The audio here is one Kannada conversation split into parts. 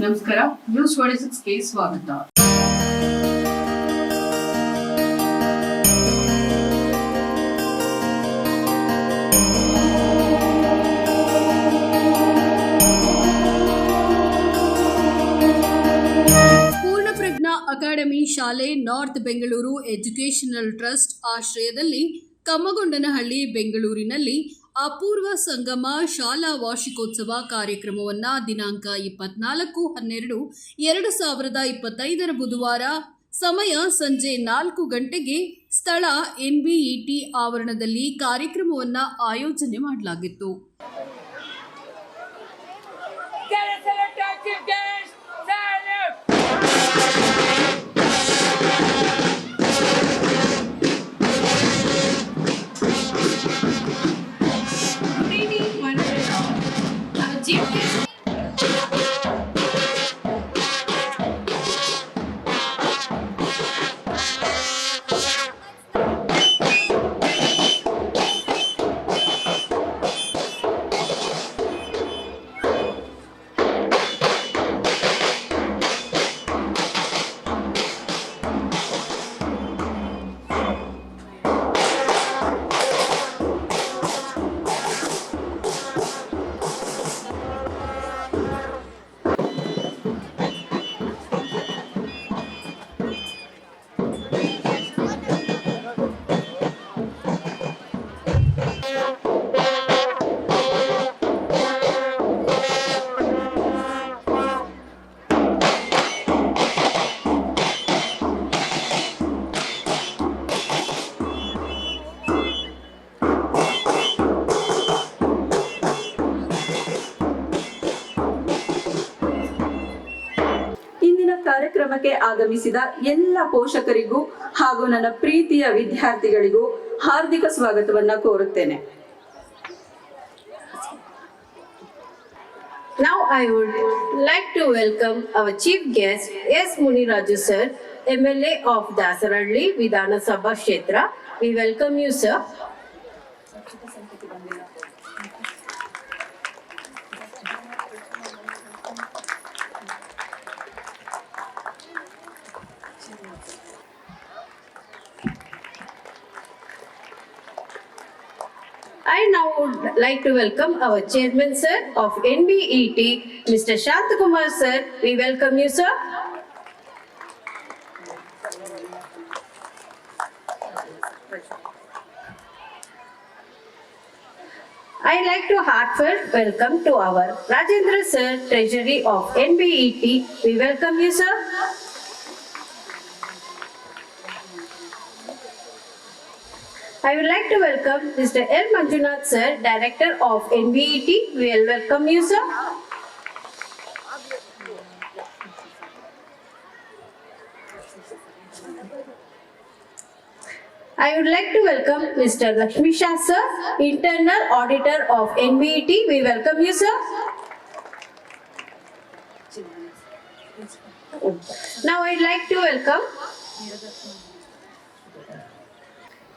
ನಮಸ್ಕಾರ, ನ್ಯೂಸ್ 26ಗೆ ಸ್ವಾಗತ. ಪೂರ್ಣಪ್ರಜ್ಞಾ ಅಕಾಡೆಮಿ ಶಾಲೆ ನಾರ್ತ್ ಬೆಂಗಳೂರು ಎಜುಕೇಷನಲ್ ಟ್ರಸ್ಟ್ ಆಶ್ರಯದಲ್ಲಿ ಕಮ್ಮಗೊಂಡನಹಳ್ಳಿ ಬೆಂಗಳೂರಿನಲ್ಲಿ ಅಪೂರ್ವ ಸಂಗಮ ಶಾಲಾ ವಾರ್ಷಿಕೋತ್ಸವ ಕಾರ್ಯಕ್ರಮವನ್ನು ದಿನಾಂಕ 24/12/2025 ಬುಧವಾರ ಸಮಯ ಸಂಜೆ 4 ಗಂಟೆಗೆ ಸ್ಥಳ NBET ಆವರಣದಲ್ಲಿ ಕಾರ್ಯಕ್ರಮವನ್ನು ಆಯೋಜನೆ ಮಾಡಲಾಗಿತ್ತು. ಕಾರ್ಯಕ್ರಮಕ್ಕೆ ಆಗಮಿಸಿದ ಎಲ್ಲ ಪೋಷಕರಿಗೂ ಹಾಗೂ ನನ್ನ ಪ್ರೀತಿಯ ವಿದ್ಯಾರ್ಥಿಗಳಿಗೂ ಹಾರ್ದಿಕ ಸ್ವಾಗತವನ್ನ ಕೋರುತ್ತೇನೆ. Now I would like to welcome our chief guest S. Muniraju sir, MLA of Dasaralli Vidhana Sabha Kshetra. We welcome you sir. I now would like to welcome our chairman sir of NBET, Mr. Shantakumar sir. We welcome you sir. I like to heartfelt welcome to our Rajendra sir, treasury of NBET. We welcome you sir. I would like to welcome Mr. L. Manjunath sir, director of NBET. We will welcome you sir. I would like to welcome Mr. Lakshmi Shah sir, internal auditor of NBET. We welcome you sir.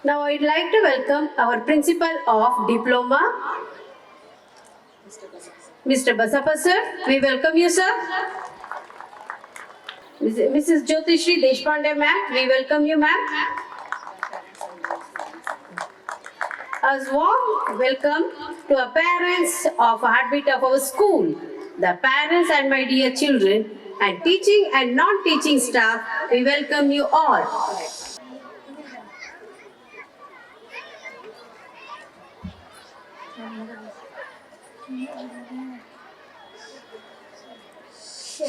Now I'd like to welcome our principal of diploma, Mr. Basappa sir. We welcome you sir. Mrs. Jyotishri Deshpande ma'am. We welcome you ma'am. As warm welcome to our parents of Heartbeat of our school, the parents and my dear children, and teaching and non-teaching staff. We welcome you all.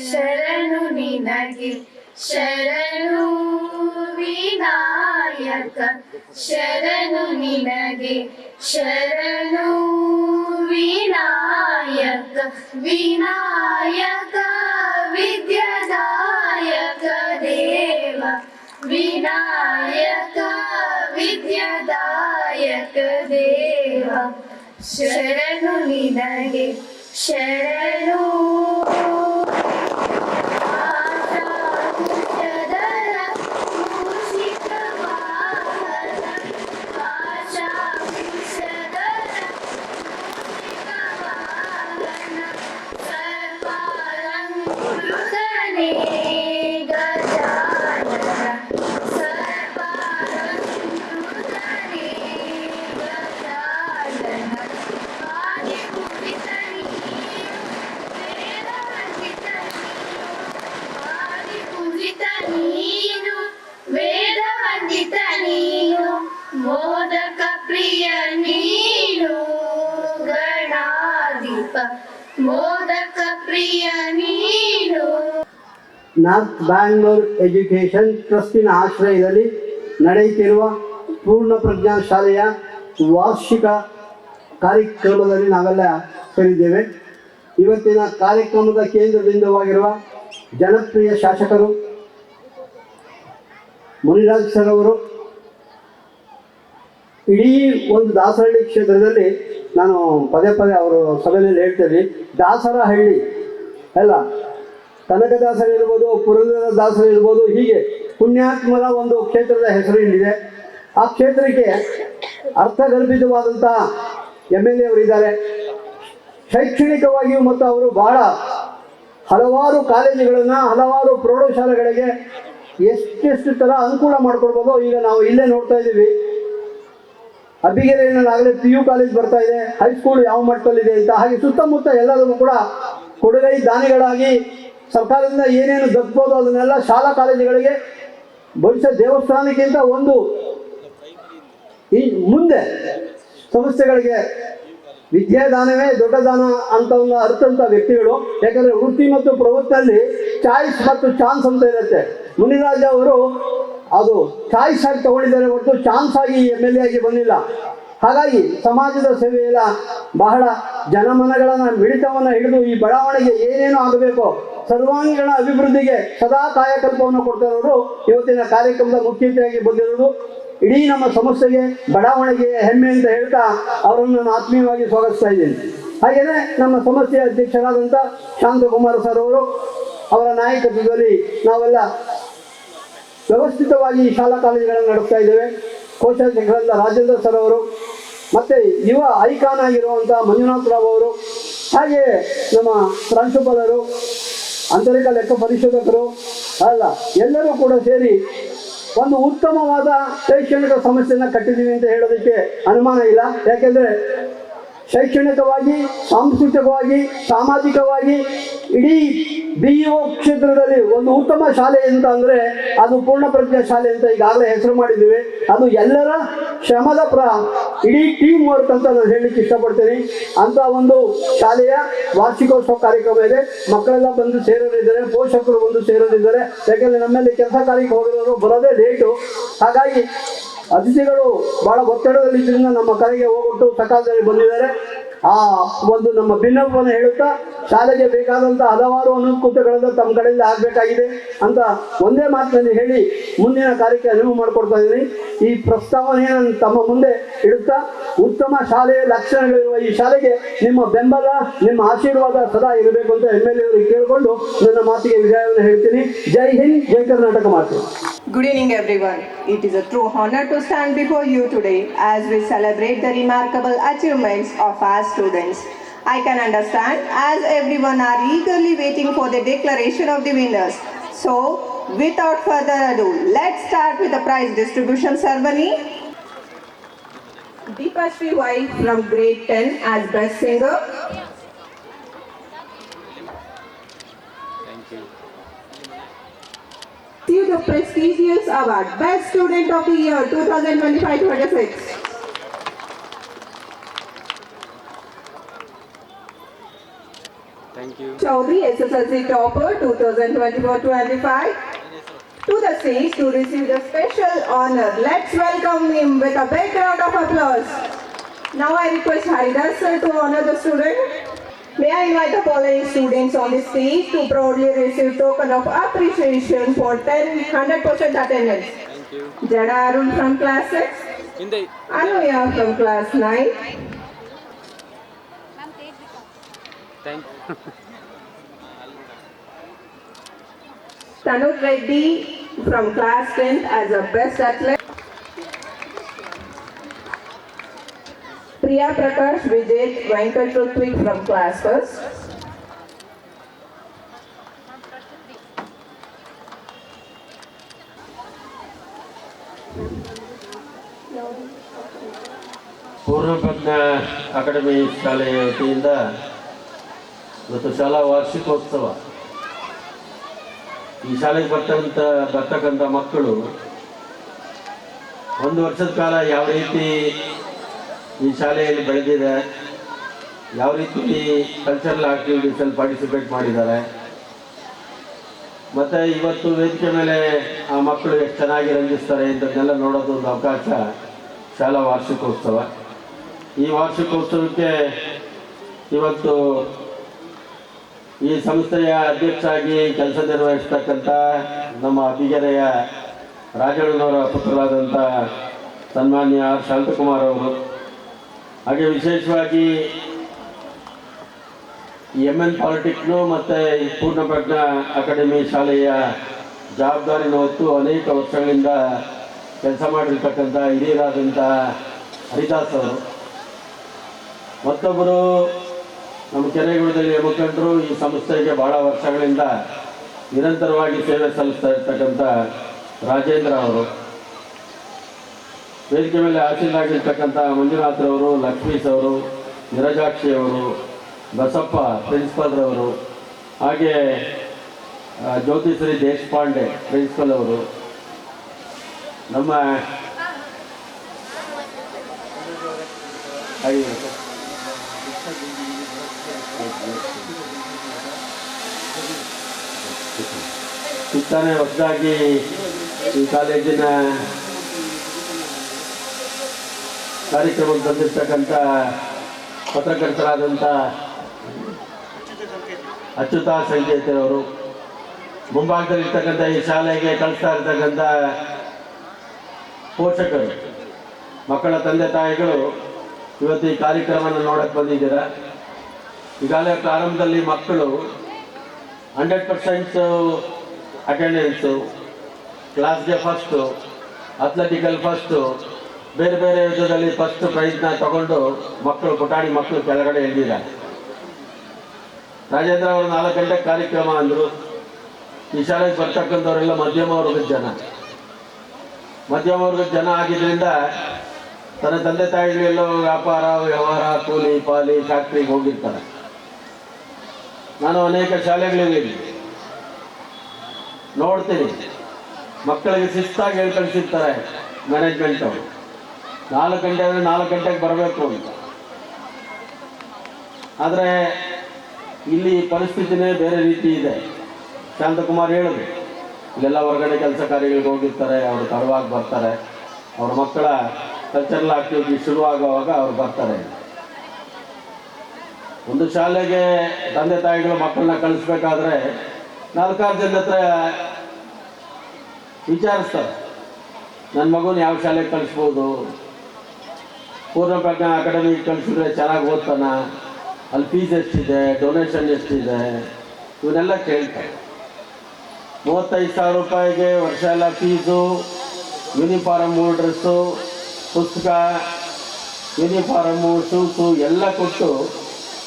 ಶರಣು ನಿನಗೆ ಶರಣು ವಿನಾಯಕ, ಶರಣು ನಿನಗೆ ಶರಣು ವಿನಾಯಕ, ವಿನಾಯಕ ವಿದ್ಯಾದಾಯಕ ದೇವ, ವಿನಾಯಕ ವಿದ್ಯಾದಾಯಕ ದೇವ, ಶರಣು ನಿನಗೆ ಶರಣು. ಗಜಾನನ ಸರ್ವಾರಂಭೃತನೇ ಗಜಾನನ ಆದಿಪುರಿತ ನೀನು ವೇದವಂದಿತ ನೀನು ಮೋದಕ ಪ್ರಿಯ ನೀನು ಗಣಾಧಿಪ ಮೋದಕ ಪ್ರಿಯ ನೀನು. ನಾರ್ತ್ ಬ್ಯಾಂಗ್ಳೂರ್ ಎಜುಕೇಷನ್ ಟ್ರಸ್ಟಿನ ಆಶ್ರಯದಲ್ಲಿ ನಡೆಯುತ್ತಿರುವ ಪೂರ್ಣ ಪ್ರಜ್ಞಾ ಶಾಲೆಯ ವಾರ್ಷಿಕ ಕಾರ್ಯಕ್ರಮದಲ್ಲಿ ನಾವೆಲ್ಲ ಸೇರಿದ್ದೇವೆ. ಇವತ್ತಿನ ಕಾರ್ಯಕ್ರಮದ ಕೇಂದ್ರ ಬಿಂದುವಾಗಿರುವ ಜನಪ್ರಿಯ ಶಾಸಕರು ಮುನಿರಾಜ್ ಸರ್ ಅವರು ಇಡೀ ಒಂದು ದಾಸರಹಳ್ಳಿ ಕ್ಷೇತ್ರದಲ್ಲಿ, ನಾನು ಪದೇ ಪದೇ ಅವರು ಸಭೆಯಲ್ಲಿ ಹೇಳ್ತೇನೆ, ದಾಸರಹಳ್ಳಿ ಅಲ್ಲ, ಕನಕದಾಸರು ಇರ್ಬೋದು, ಪುರಂದರ ದಾಸರು ಇರ್ಬೋದು, ಹೀಗೆ ಪುಣ್ಯಾತ್ಮರ ಒಂದು ಕ್ಷೇತ್ರದ ಹೆಸರು ಇಲ್ಲಿದೆ. ಆ ಕ್ಷೇತ್ರಕ್ಕೆ ಅರ್ಥಗರ್ಭಿತವಾದಂಥ MLA ಅವರಿದ್ದಾರೆ. ಶೈಕ್ಷಣಿಕವಾಗಿಯೂ ಮತ್ತು ಅವರು ಬಹಳ ಹಲವಾರು ಕಾಲೇಜುಗಳನ್ನು, ಹಲವಾರು ಪ್ರೌಢಶಾಲೆಗಳಿಗೆ ಎಷ್ಟೆಷ್ಟು ಥರ ಅನುಕೂಲ ಮಾಡಿಕೊಡ್ಬೋದು. ಈಗ ನಾವು ಇಲ್ಲೇ ನೋಡ್ತಾ ಇದ್ದೀವಿ, ಅಬ್ಬಿಗೆರೆಯಲ್ಲಾಗಲೇ PU ಕಾಲೇಜ್ ಬರ್ತಾ ಇದೆ, ಹೈಸ್ಕೂಲ್ ಯಾವ ಮಟ್ಟದಲ್ಲಿದೆ ಅಂತ. ಹಾಗೆ ಸುತ್ತಮುತ್ತ ಎಲ್ಲದನ್ನು ಕೂಡ ಕೊಡುಗೈ ದಾನಿಗಳಾಗಿ ಸರ್ಕಾರದಿಂದ ಏನೇನು ದಕ್ಕಬೋದು ಅದನ್ನೆಲ್ಲ ಶಾಲಾ ಕಾಲೇಜುಗಳಿಗೆ, ಬಹುಶಃ ದೇವಸ್ಥಾನಕ್ಕಿಂತ ಒಂದು ಈ ಮುಂದೆ ಸಂಸ್ಥೆಗಳಿಗೆ ವಿದ್ಯಾದಾನವೇ ದೊಡ್ಡ ದಾನ ಅಂತ ಒಂದು ಅರ್ಥಂಥ ವ್ಯಕ್ತಿಗಳು. ಯಾಕಂದರೆ ವೃತ್ತಿ ಮತ್ತು ಪ್ರವೃತ್ತಿಯಲ್ಲಿ ಚಾಯ್ಸ್ ಮತ್ತು ಚಾನ್ಸ್ ಅಂತ ಇರುತ್ತೆ. ಮುನಿರಾಜ ಅವರು ಅದು ಚಾಯ್ಸ್ ಆಗಿ ತಗೊಂಡಿದ್ದಾರೆ ಹೊರತು ಚಾನ್ಸ್ ಆಗಿ MLA ಆಗಿ ಬಂದಿಲ್ಲ. ಹಾಗಾಗಿ ಸಮಾಜದ ಸೇವೆಯಲ್ಲ, ಬಹಳ ಜನಮನಗಳನ್ನು ಮಿಡಿತವನ್ನು ಹಿಡಿದು ಈ ಬಡಾವಣೆಗೆ ಏನೇನು ಆಗಬೇಕೋ ಸರ್ವಾಂಗೀಣ ಅಭಿವೃದ್ಧಿಗೆ ಸದಾ ಕಾಯಕಲ್ಪವನ್ನು ಕೊಡ್ತಾ ಇರೋರು ಇವತ್ತಿನ ಕಾರ್ಯಕ್ರಮದ ಮುಖ್ಯತೆಯಾಗಿ ಬಂದಿರೋದು. ಇಡೀ ನಮ್ಮ ಸಂಸ್ಥೆಗೆ, ಬಡಾವಣೆಗೆ ಹೆಮ್ಮೆ ಅಂತ ಹೇಳ್ತಾ ಅವರನ್ನು ನಾನು ಆತ್ಮೀಯವಾಗಿ ಸ್ವಾಗತಿಸ್ತಾ ಇದ್ದೀನಿ. ಹಾಗೆಯೇ ನಮ್ಮ ಸಂಸ್ಥೆಯ ಅಧ್ಯಕ್ಷರಾದಂಥ ಶಾಂತಕುಮಾರ್ ಸರ್ ಅವರು, ಅವರ ನಾಯಕತ್ವದಲ್ಲಿ ನಾವೆಲ್ಲ ವ್ಯವಸ್ಥಿತವಾಗಿ ಶಾಲಾ ಕಾಲೇಜುಗಳನ್ನು ನಡೆಸ್ತಾ ಇದ್ದೇವೆ. ಕೋಶಾಧ್ಯಕ್ಷರಾದ ರಾಜೇಂದ್ರ ಸರ್ ಅವರು, ಮತ್ತು ಯುವ ಐಕಾನ್ ಆಗಿರುವಂಥ ಮಂಜುನಾಥ್ ರಾವ್ ಅವರು, ಹಾಗೆ ನಮ್ಮ ಪ್ರಾಂಶುಪಾಲರು, ಆಂತರಿಕ ಲೆಕ್ಕ ಪರಿಶೋಧಕರು ಅಲ್ಲ, ಎಲ್ಲರೂ ಕೂಡ ಸೇರಿ ಒಂದು ಉತ್ತಮವಾದ ಶೈಕ್ಷಣಿಕ ಸಮಸ್ಯೆಯನ್ನು ಕಟ್ಟಿದ್ದೀವಿ ಅಂತ ಹೇಳೋದಕ್ಕೆ ಅನುಮಾನ ಇಲ್ಲ. ಯಾಕೆಂದರೆ ಶೈಕ್ಷಣಿಕವಾಗಿ, ಸಾಂಸ್ಕೃತಿಕವಾಗಿ, ಸಾಮಾಜಿಕವಾಗಿ ಇಡೀ BEO ಕ್ಷೇತ್ರದಲ್ಲಿ ಒಂದು ಉತ್ತಮ ಶಾಲೆ ಅಂತ ಅಂದರೆ ಅದು ಪೂರ್ಣಪ್ರಜ್ಞಾ ಶಾಲೆ ಅಂತ ಈಗಾಗಲೇ ಹೆಸರು ಮಾಡಿದ್ದೀವಿ. ಅದು ಎಲ್ಲರ ಶ್ರಮದ ಇಡೀ ಟೀಮ್ ವರ್ಕ್ ಅಂತ ನಾನು ಹೇಳಲಿಕ್ಕೆ ಇಷ್ಟಪಡ್ತೀನಿ. ಅಂತ ಒಂದು ಶಾಲೆಯ ವಾರ್ಷಿಕೋತ್ಸವ ಕಾರ್ಯಕ್ರಮ ಇದೆ. ಮಕ್ಕಳೆಲ್ಲ ಬಂದು ಸೇರೋರಿದ್ದಾರೆ, ಪೋಷಕರು ಬಂದು ಸೇರೋರಿದ್ದಾರೆ. ಯಾಕೆಂದರೆ ನಮ್ಮಲ್ಲಿ ಕೆಲಸ ಕಾರ್ಯಕ್ಕೆ ಹೋಗಿರೋರು ಬರೋದೇ ಲೇಟು. ಹಾಗಾಗಿ ಅತಿಥಿಗಳು ಬಹಳ ಒತ್ತಡದಲ್ಲಿದ್ದರಿಂದ ನಮ್ಮ ಕರೆಗೆ ಹೋಗ್ಬಿಟ್ಟು ಸಕಾಲದಲ್ಲಿ ಬಂದಿದ್ದಾರೆ. ಆ ಒಂದು ನಮ್ಮ ಭಿನ್ನವನ್ನು ಹೇಳುತ್ತಾ ಶಾಲೆಗೆ ಬೇಕಾದಂಥ ಹಲವಾರು ಅನುಕೂಲತೆಗಳನ್ನು ತಮ್ಮ ಕಡೆಯಿಂದ ಆಗಬೇಕಾಗಿದೆ ಅಂತ ಒಂದೇ ಮಾತಿನಲ್ಲಿ ಹೇಳಿ ಮುಂದಿನ ಕಾರ್ಯಕ್ಕೆ ಅನುವು ಮಾಡಿಕೊಡ್ತಾ ಇದ್ದೀನಿ. ಈ ಪ್ರಸ್ತಾವನೆಯನ್ನು ತಮ್ಮ ಮುಂದೆ ಇಡುತ್ತಾ, ಉತ್ತಮ ಶಾಲೆಯ ಲಕ್ಷಣಗಳಿರುವ ಈ ಶಾಲೆಗೆ ನಿಮ್ಮ ಬೆಂಬಲ, ನಿಮ್ಮ ಆಶೀರ್ವಾದ ಸದಾ ಇರಬೇಕು ಅಂತ MLA ಅವರಿಗೆ ಕೇಳಿಕೊಂಡು ನನ್ನ ಮಾತಿಗೆ ವಿಜಯವನ್ನು ಹೇಳ್ತೀನಿ. ಜೈ ಹಿಂದ್, ಜೈ ಕರ್ನಾಟಕ ಮಾತು. Good evening everyone. It is a true honor to stand before you today as we celebrate the remarkable achievements of our students. I can understand as everyone are eagerly waiting for the declaration of the winners. So, without further ado, let's start with the prize distribution ceremony. Deepashri White from grade 10 as best singer. Receive the prestigious award Best Student of the Year 2025-26. Thank you. Chaudhary SSLC topper 2024-25. To the stage to receive the special honor. Let's welcome him with a big round of applause. Now I request Haridas sir to honor the student. May I invite the following students on the stage to proudly receive token of appreciation for 100% attendance. Thank you. Jada Arun from class 6. Anuya from class 9. Thank you. Tanuj Reddy from class 10th as a best athlete. Priya Prakash Vijay Venkat Rutvik from class 1st. Poorvaprajna academy ಶಾಲೆಯ ವತಿಯಿಂದ ಇವತ್ತು ಶಾಲಾ ವಾರ್ಷಿಕೋತ್ಸವ. ಈ ಶಾಲೆಗೆ ಬರ್ತಕ್ಕಂಥ ಮಕ್ಕಳು ಒಂದು ವರ್ಷದ ಕಾಲ ಯಾವ ರೀತಿ ಈ ಶಾಲೆಯಲ್ಲಿ ಬೆಳೆದಿದೆ, ಯಾವ ರೀತಿ ಕಲ್ಚರಲ್ ಆಕ್ಟಿವಿಟೀಸಲ್ಲಿ ಪಾರ್ಟಿಸಿಪೇಟ್ ಮಾಡಿದ್ದಾರೆ, ಮತ್ತು ಇವತ್ತು ವೇದಿಕೆ ಮೇಲೆ ಆ ಮಕ್ಕಳು ಎಷ್ಟು ಚೆನ್ನಾಗಿ ರಂಜಿಸ್ತಾರೆ ಇಂಥದ್ದನ್ನೆಲ್ಲ ನೋಡೋದು ಒಂದು ಅವಕಾಶ ಶಾಲಾ ವಾರ್ಷಿಕೋತ್ಸವ. ಈ ವಾರ್ಷಿಕೋತ್ಸವಕ್ಕೆ ಇವತ್ತು ಈ ಸಂಸ್ಥೆಯ ಅಧ್ಯಕ್ಷರಾಗಿ ಕೆಲಸ ನಿರ್ವಹಿಸ್ತಕ್ಕಂಥ ನಮ್ಮ ಅಭಿಗೆರೆಯ ರಾಜಣ್ಣನವರ ಪುತ್ರರಾದಂಥ ಸನ್ಮಾನ್ಯ ಶಾಂತಕುಮಾರ್ ಅವರು, ಹಾಗೆ ವಿಶೇಷವಾಗಿ MN ಪಾಲಿಟೆಕ್ನು ಮತ್ತು ಪೂರ್ಣಪ್ರಜ್ಞಾ ಅಕಾಡೆಮಿ ಶಾಲೆಯ ಜವಾಬ್ದಾರಿನ ಹೊತ್ತು ಅನೇಕ ವರ್ಷಗಳಿಂದ ಕೆಲಸ ಮಾಡಿರ್ತಕ್ಕಂಥ ಹಿರಿಯರಾದಂಥ ಹರಿದಾಸ್ ಅವರು, ಮತ್ತೊಬ್ಬರು ನಮ್ಮ ಕೆರೆಗುಳದಲ್ಲಿ ಮುಖಂಡರು, ಈ ಸಂಸ್ಥೆಗೆ ಭಾಳ ವರ್ಷಗಳಿಂದ ನಿರಂತರವಾಗಿ ಸೇವೆ ಸಲ್ಲಿಸ್ತಾ ಇರ್ತಕ್ಕಂಥ ರಾಜೇಂದ್ರ ಅವರು, ವೇದಿಕೆ ಮೇಲೆ ಆಸೀನರಾಗಿರ್ತಕ್ಕಂಥ ಮಂಜುನಾಥ್ರವರು, ಲಕ್ಷ್ಮೀಶ್ ಅವರು, ನಿರಜಾಕ್ಷಿ ಅವರು, ಬಸಪ್ಪ ಪ್ರಿನ್ಸಿಪಲ್ರವರು, ಹಾಗೆ ಜ್ಯೋತಿಶ್ರೀ ದೇಶಪಾಂಡೆ ಪ್ರಿನ್ಸಿಪಲ್ ಅವರು, ನಮ್ಮ ತಾನೇ ಹೊಸದಾಗಿ ಈ ಕಾಲೇಜಿನ ಕಾರ್ಯಕ್ರಮಕ್ಕೆ ಬಂದಿರ್ತಕ್ಕಂಥ ಪತ್ರಕರ್ತರಾದಂಥ ಅಚ್ಯುತ ಸಂಕೇತರವರು, ಮುಂಭಾಗದಲ್ಲಿರ್ತಕ್ಕಂಥ ಈ ಶಾಲೆಗೆ ಕಳಿಸ್ತಾ ಇರ್ತಕ್ಕಂಥ ಪೋಷಕರು, ಮಕ್ಕಳ ತಂದೆ ತಾಯಿಗಳು ಇವತ್ತು ಈ ಕಾರ್ಯಕ್ರಮವನ್ನು ನೋಡಕ್ಕೆ ಬಂದಿದ್ದೀರಾ. ಈಗಾಗಲೇ ಪ್ರಾರಂಭದಲ್ಲಿ ಮಕ್ಕಳು 100% ಅಟೆಂಡೆನ್ಸು, ಕ್ಲಾಸ್ಗೆ ಫಸ್ಟು, ಅಥ್ಲೆಟಿಕಲ್ ಫಸ್ಟು, ಬೇರೆ ಬೇರೆ ವಿಧದಲ್ಲಿ ಫಸ್ಟ್ ಪ್ರೈಸ್ನ ತಗೊಂಡು ಮಕ್ಕಳು, ಪುಟಾಣಿ ಮಕ್ಕಳು ಕೆಳಗಡೆ ಇಳಿದಿದ್ದಾರೆ. ರಾಜೇಂದ್ರ ಅವರು 4 ಗಂಟೆಗೆ ಕಾರ್ಯಕ್ರಮ ಅಂದರು. ಈ ಶಾಲೆಗೆ ಬರ್ತಕ್ಕಂಥವರೆಲ್ಲ ಮಧ್ಯಮ ವರ್ಗದ ಜನ. ಮಧ್ಯಮ ವರ್ಗದ ಜನ ಆಗಿದ್ದರಿಂದ ತನ್ನ ತಂದೆ ತಾಯಿಗಳೆಲ್ಲೋ ವ್ಯಾಪಾರ ವ್ಯವಹಾರ, ಕೂಲಿ ಪಾಲಿ ಫ್ಯಾಕ್ಟ್ರಿಗೆ ಹೋಗಿರ್ತಾರೆ. ನಾನು ಅನೇಕ ಶಾಲೆಗಳಿಗೆ ನೋಡ್ತೀನಿ, ಮಕ್ಕಳಿಗೆ ಶಿಸ್ತಾಗಿ ಹೇಳಿ ಕಳಿಸಿರ್ತಾರೆ ಮ್ಯಾನೇಜ್ಮೆಂಟ್ ಅವರು. 4 ಗಂಟೆ ಅಂದರೆ 4 ಗಂಟೆಗೆ ಬರಬೇಕು ಅಂತ. ಆದರೆ ಇಲ್ಲಿ ಪರಿಸ್ಥಿತಿನೇ ಬೇರೆ ರೀತಿ ಇದೆ. ಶಾಂತಕುಮಾರ್ ಹೇಳಿದ್ರು, ಇಲ್ಲೆಲ್ಲ ಹೊರಗಡೆ ಕೆಲಸ ಕಾರ್ಯಗಳಿಗೆ ಹೋಗಿರ್ತಾರೆ, ಅವರು ತಡವಾಗಿ ಬರ್ತಾರೆ, ಅವ್ರ ಮಕ್ಕಳ ಕಲ್ಚರಲ್ ಆಕ್ಟಿವಿಟಿ ಶುರುವಾಗುವಾಗ ಅವ್ರು ಬರ್ತಾರೆ. ಒಂದು ಶಾಲೆಗೆ ತಂದೆ ತಾಯಿಗಳು ಮಕ್ಕಳನ್ನ ಕಳಿಸ್ಬೇಕಾದ್ರೆ 4-6 ಜನ ಹತ್ರ ವಿಚಾರಿಸ್ತಾರೆ, ನನ್ನ ಮಗುನ ಯಾವ ಶಾಲೆಗೆ ಕಳಿಸ್ಬೋದು, ಪೂರ್ಣಪ್ರಜ್ಞಾ ಅಕಾಡೆಮಿಗೆ ಕಳಿಸಿದ್ರೆ ಚೆನ್ನಾಗಿ ಓದ್ತಾನ, ಅಲ್ಲಿ ಫೀಸ್ ಎಷ್ಟಿದೆ, ಡೊನೇಷನ್ ಎಷ್ಟಿದೆ, ಇವನ್ನೆಲ್ಲ ಕೇಳ್ತಾರೆ. 35,000 ರೂಪಾಯಿಗೆ ವರ್ಷ ಎಲ್ಲ ಫೀಸು, ಯೂನಿಫಾರಮ್ಮು, ಡ್ರೆಸ್ಸು, ಪುಸ್ತಕ, ಯೂನಿಫಾರಮ್ಮು, ಶೂಸು ಎಲ್ಲ ಕೊಟ್ಟು